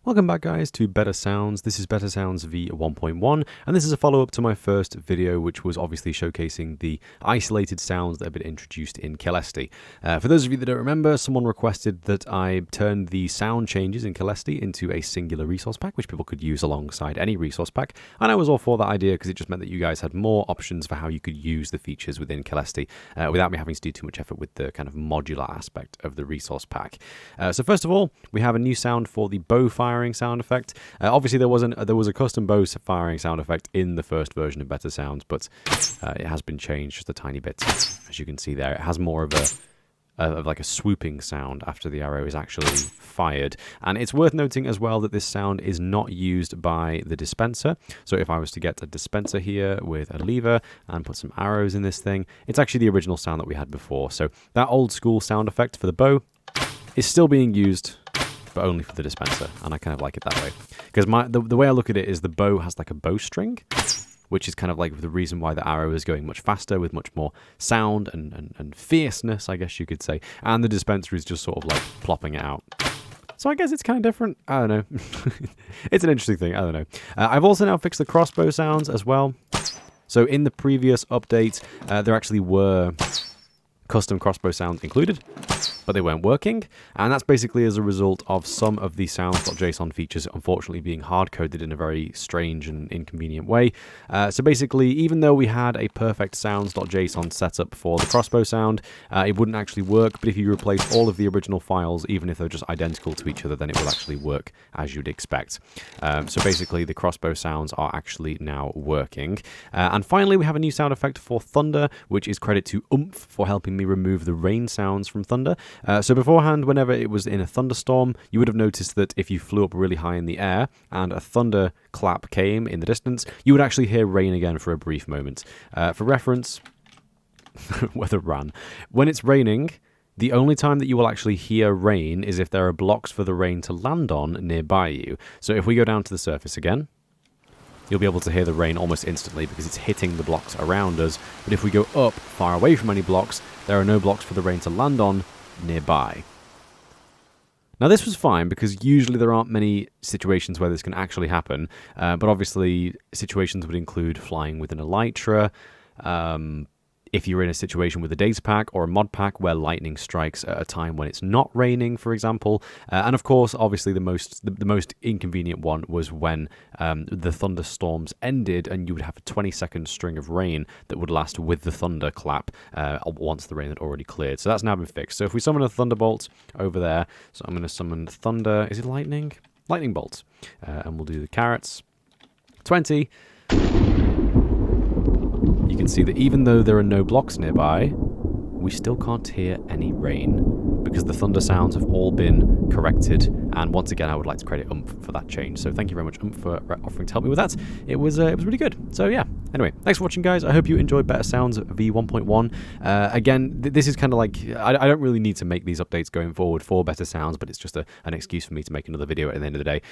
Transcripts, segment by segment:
Welcome back guys to Better Sounds. This is BetterSounds v1.1 and this is a follow-up to my first video, which was obviously showcasing the isolated sounds that have been introduced in Caelesti. For those of you that don't remember, someone requested that I turn the sound changes in Caelesti into a singular resource pack, which people could use alongside any resource pack, and I was all for that idea because it just meant that you guys had more options for how you could use the features within Caelesti without me having to do too much effort with the kind of modular aspect of the resource pack. So first of all, we have a new sound for the bow firing sound effect. Obviously, there was a custom bow firing sound effect in the first version of Better Sounds, but it has been changed just a tiny bit. As you can see there, it has more of like a swooping sound after the arrow is actually fired. And it's worth noting as well that this sound is not used by the dispenser. So if I was to get a dispenser here with a lever and put some arrows in this thing, it's actually the original sound that we had before. So that old school sound effect for the bow is still being used, but only for the dispenser, and I kind of like it that way. Because the way I look at it is the bow has like a bowstring, which is kind of like the reason why the arrow is going much faster with much more sound and fierceness, I guess you could say. And the dispenser is just sort of like plopping it out. So I guess it's kind of different. I don't know. It's an interesting thing. I don't know. I've also now fixed the crossbow sounds as well. So in the previous update, there actually were custom crossbow sounds included, but they weren't working, and that's basically as a result of some of the sounds.json features unfortunately being hard-coded in a very strange and inconvenient way. So basically, even though we had a perfect sounds.json setup for the crossbow sound, it wouldn't actually work, but if you replace all of the original files, even if they're just identical to each other, then it will actually work as you'd expect. So basically, the crossbow sounds are actually now working. And finally, we have a new sound effect for thunder, which is credit to Oomph for helping me remove the rain sounds from thunder. So beforehand, whenever it was in a thunderstorm, you would have noticed that if you flew up really high in the air and a thunder clap came in the distance, you would actually hear rain again for a brief moment. For reference, weather ran. When it's raining, the only time that you will actually hear rain is if there are blocks for the rain to land on nearby you. So if we go down to the surface again, you'll be able to hear the rain almost instantly because it's hitting the blocks around us. But if we go up far away from any blocks, there are no blocks for the rain to land on nearby. Now this was fine because usually there aren't many situations where this can actually happen, but obviously situations would include flying with an elytra, if you're in a situation with a data pack or a mod pack where lightning strikes at a time when it's not raining, for example. And of course, obviously the most inconvenient one was when the thunderstorms ended and you would have a 20-second string of rain that would last with the thunder clap once the rain had already cleared. So that's now been fixed. So if we summon a thunderbolt over there, so I'm going to summon thunder, is it lightning? Lightning bolts. And we'll do the carrots. 20. You can see that even though there are no blocks nearby, we still can't hear any rain because the thunder sounds have all been corrected. And once again, I would like to credit Oomph for that change. So thank you very much, Oomph, for offering to help me with that. It was really good. So yeah. Anyway, thanks for watching, guys. I hope you enjoyed Better Sounds v1.1. Again, this is kind of like, I don't really need to make these updates going forward for Better Sounds, but it's just an excuse for me to make another video at the end of the day.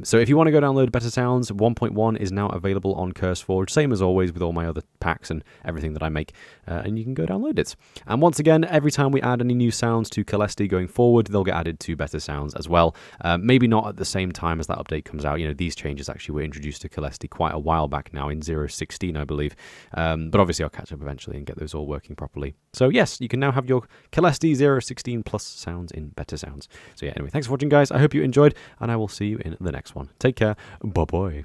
So if you want to go download Better Sounds, 1.1 is now available on CurseForge, same as always with all my other packs and everything that I make, and you can go download it. And once again, every time we add any new sounds to Caelesti going forward, they'll get added to Better Sounds as well. Maybe not at the same time as that update comes out. You know, these changes actually were introduced to Caelesti quite a while back now in 0.16, I believe. But obviously I'll catch up eventually and get those all working properly. So yes, you can now have your Caelesti 0.16 plus sounds in Better Sounds. So yeah, anyway, thanks for watching, guys. I hope you enjoyed, and I will see you in the next one. Take care. Bye-bye.